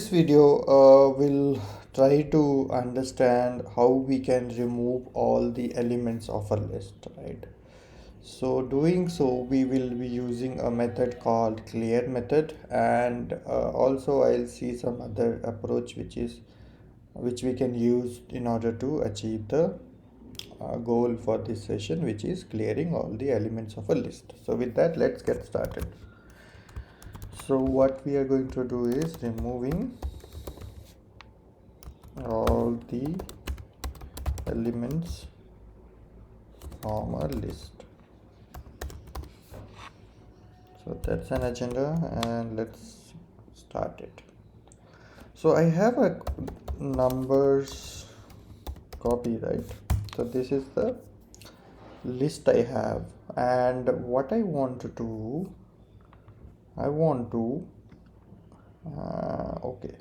This video will try to understand how we can remove all the elements of a list, right? So doing so, we will be using a method called clear method, and also I'll see some other approach which we can use in order to achieve the goal for this session, which is clearing all the elements of a list. So with that, let's get started. So what we are going to do is removing all the elements from a list. So that's an agenda, and let's start it. So I have a numbers copy, right? So this is the list I have, and what I want to do, I want to okay,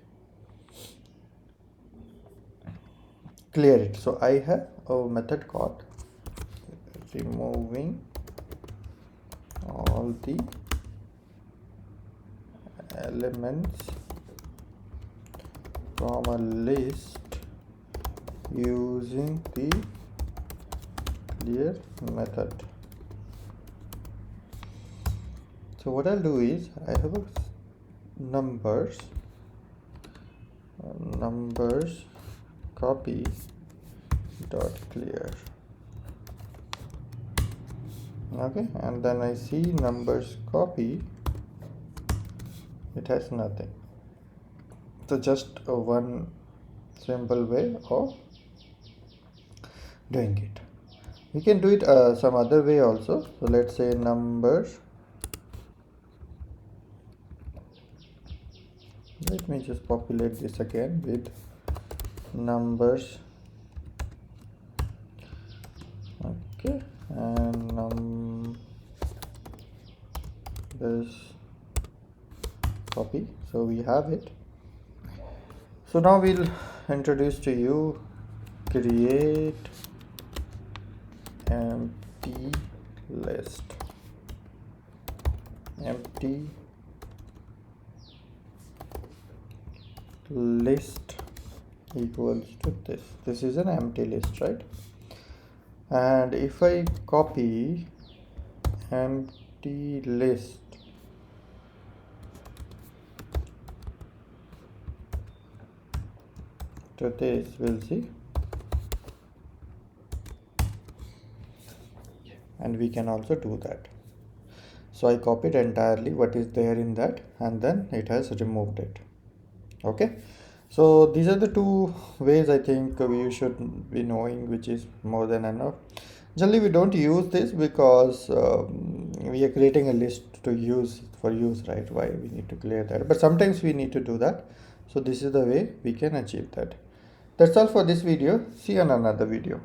clear it. So I have a method called removing all the elements from a list using the clear method. So what I'll do is I have a numbers copy dot clear. Okay, and then I see numbers copy, it has nothing. So just one simple way of doing it. We can do it some other way also. So let's say numbers, let me just populate this again with numbers, okay, and numbers copy. So we have it. So now we'll introduce to you create empty list. Empty list equals to this. This is an empty list, right? And if I copy empty list to this, we'll see, and we can also do that. So I copied entirely what is there in that, and then it has removed it. Okay, so these are the two ways I think you should be knowing, which is more than enough. Generally we don't use this because we are creating a list to use for use, right? Why we need to clear that, but sometimes we need to do that. So this is the way we can achieve that. That's all for this video. See you on another video.